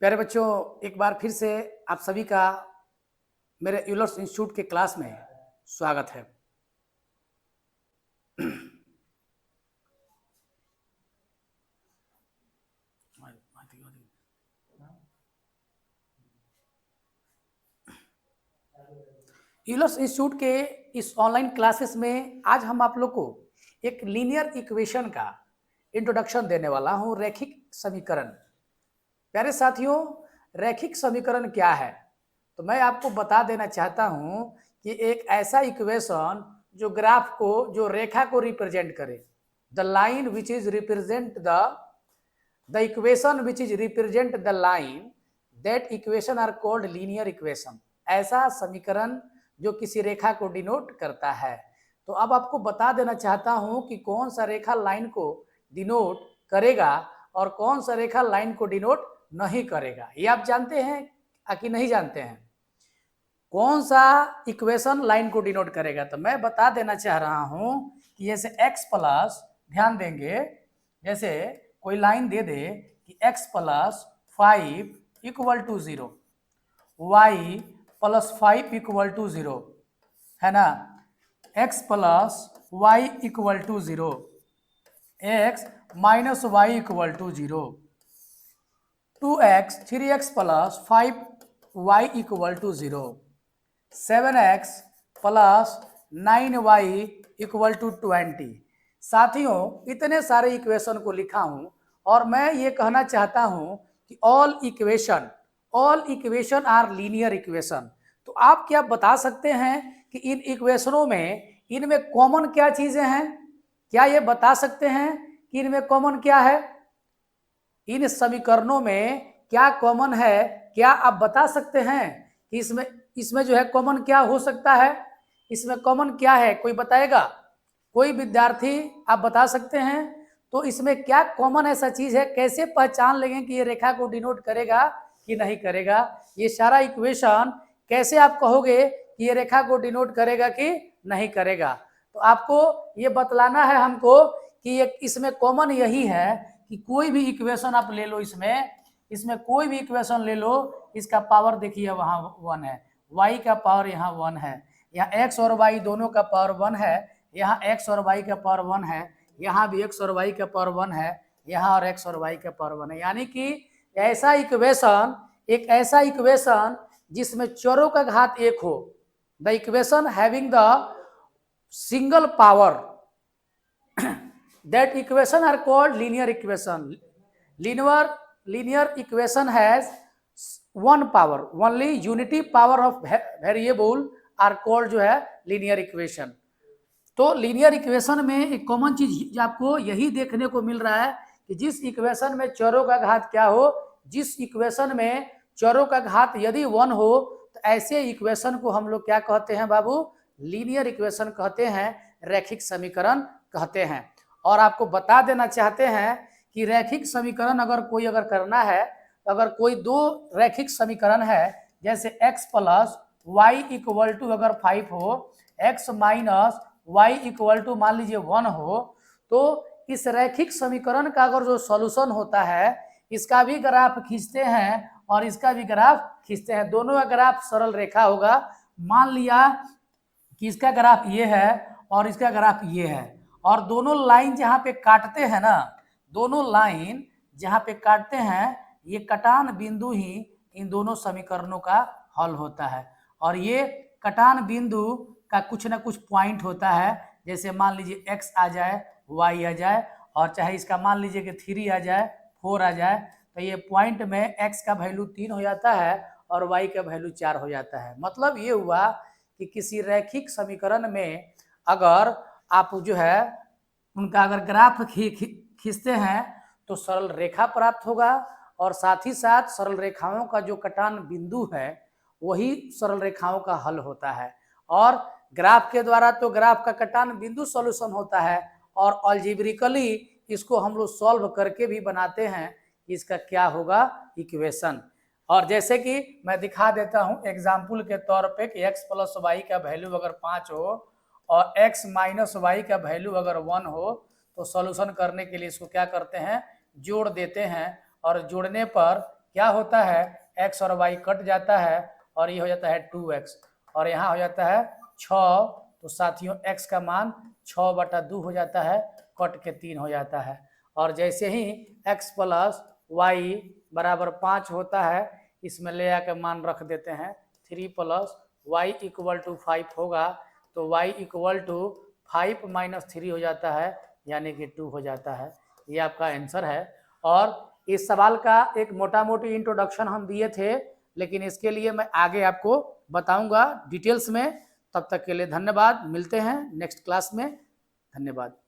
प्यारे बच्चों, एक बार फिर से आप सभी का मेरे यूलर्स इंस्टीट्यूट के क्लास में स्वागत है। यूलर्स इंस्टीट्यूट के इस ऑनलाइन क्लासेस में आज हम आप लोग को एक लीनियर इक्वेशन का इंट्रोडक्शन देने वाला हूं, रैखिक समीकरण। प्यारे साथियों, रैखिक समीकरण क्या है? तो मैं आपको बता देना चाहता हूं कि एक ऐसा इक्वेशन जो ग्राफ को, जो रेखा को रिप्रेजेंट करे, the line which is represent the equation which is represent the line, that equation are called linear equation. ऐसा समीकरण जो किसी रेखा को डिनोट करता है। तो अब आपको बता देना चाहता हूं कि कौन सा रेखा लाइन को डिनोट करेगा और कौन सा रेखा लाइन को डिनोट नहीं करेगा। ये आप जानते हैं कि नहीं जानते हैं? कौन सा इक्वेशन लाइन को डिनोट करेगा? तो मैं बता देना चाह रहा हूं कि जैसे x प्लस, ध्यान देंगे, जैसे कोई लाइन दे दे कि x plus 5 equal to 0, y plus 5 equal to 0, है ना, x plus y equal to 0, x minus y equal to 0, 2x 3x plus 5y equal to 0, 7x plus 9y equal to 20। साथियों, इतने सारे इक्वेशन को लिखा हूं और मैं ये कहना चाहता हूं कि all equation are linear equation. तो आप क्या बता सकते हैं कि इन इक्वेशनों में, इनमें कॉमन क्या चीजें हैं? क्या ये बता सकते हैं कि इनमें कॉमन क्या है? इन समीकरणों में क्या कॉमन है? क्या आप बता सकते हैं कि इसमें जो है कॉमन क्या हो सकता है? इसमें कॉमन क्या है? कोई बताएगा? कोई विद्यार्थी आप बता सकते हैं? तो इसमें क्या कॉमन ऐसा चीज है? कैसे पहचान लेंगे कि ये रेखा को डिनोट करेगा कि नहीं करेगा? ये सारा इक्वेशन कैसे आप कहोगे कि ये रेखा को डिनोट करेगा कि नहीं करेगा? तो आपको ये बतलाना है हमको कि ये इसमें कॉमन यही है कि कोई भी इक्वेशन आप ले लो, इसमें कोई भी इक्वेशन ले लो, इसका पावर देखिए वहां 1 है, y का पावर यहाँ 1 है, यहाँ x और y दोनों का पावर 1 है, यहाँ x और y का पावर 1 है, यहाँ भी x और y का पावर 1 है, यहाँ और x और y का पावर 1 है। यानी कि ऐसा इक्वेशन, एक ऐसा इक्वेशन जिसमें चरों का घात 1 हो, the equation having the single power, that equation are called linear equation. Linear equation has one power, only unity power of variable are called जो है linear equation। तो लीनियर इक्वेशन में एक कॉमन चीज आपको यही देखने को मिल रहा है कि जिस इक्वेशन में चरों का घात क्या हो, जिस इक्वेशन में चरों का घात यदि 1 हो, तो ऐसे इक्वेशन को हम लोग क्या कहते हैं बाबू? लीनियर इक्वेशन कहते हैं, रैखिक समीकरण कहते हैं। और आपको बता देना चाहते हैं कि रैखिक समीकरण अगर करना है, तो अगर कोई दो रैखिक समीकरण है, जैसे x plus y equal to अगर 5 हो, x minus y equal to मान लीजिए 1 हो, तो इस रैखिक समीकरण का अगर जो सॉल्यूशन होता है, इसका भी ग्राफ खींचते हैं और इसका भी ग्राफ खींचते हैं, दोनों का ग्राफ सरल रेखा होगा। मान लिया कि इसका ग्राफ ये है और इसका ग्राफ ये है, और दोनों लाइन जहाँ पे काटते हैं ना, दोनों लाइन जहाँ पे काटते हैं, ये कटान बिंदु ही इन दोनों समीकरणों का हल होता है। और ये कटान बिंदु का कुछ ना कुछ पॉइंट होता है, जैसे मान लीजिए x आ जाए, y आ जाए, और चाहे इसका मान लीजिए कि 3 आ जाए, 4 आ जाए, तो ये पॉइंट में x का वैल्यू 3 हो जाता है और y का वैल्यू 4 हो जाता है। मतलब ये हुआ कि किसी रैखिक समीकरण में अगर आप जो है उनका अगर ग्राफ खींचते हैं तो सरल रेखा प्राप्त होगा, और साथ ही साथ सरल रेखाओं का जो कटान बिंदु है वही सरल रेखाओं का हल होता है। और ग्राफ के द्वारा तो ग्राफ का कटान बिंदु सॉल्यूशन होता है, और अलजेब्रिकली इसको हम लोग सॉल्व करके भी बनाते हैं कि इसका क्या होगा इक्वेशन। और जैसे कि मैं दिखा देता हूं एग्जाम्पल के तौर पे कि x प्लस वाई का वैल्यू अगर 5 हो और x माइनस वाई का वैल्यू अगर 1 हो, तो सॉल्यूशन करने के लिए इसको क्या करते हैं? जोड़ देते हैं, और जोड़ने पर क्या होता है, x और y कट जाता है और ये हो जाता है 2x और यहाँ हो जाता है 6। तो साथियों x का मान 6/2 हो जाता है, कट के 3 हो जाता है। और जैसे ही x प्लस वाई बराबर 5 होता है, इसमें ले आकर मान रख देते हैं 3 प्लस वाई इक्वल टू 5 होगा, तो y इक्वल टू 5 माइनस 3 हो जाता है, यानी कि 2 हो जाता है। ये आपका आंसर है। और इस सवाल का एक मोटा मोटी इंट्रोडक्शन हम दिए थे, लेकिन इसके लिए मैं आगे आपको बताऊंगा डिटेल्स में। तब तक के लिए धन्यवाद, मिलते हैं नेक्स्ट क्लास में। धन्यवाद।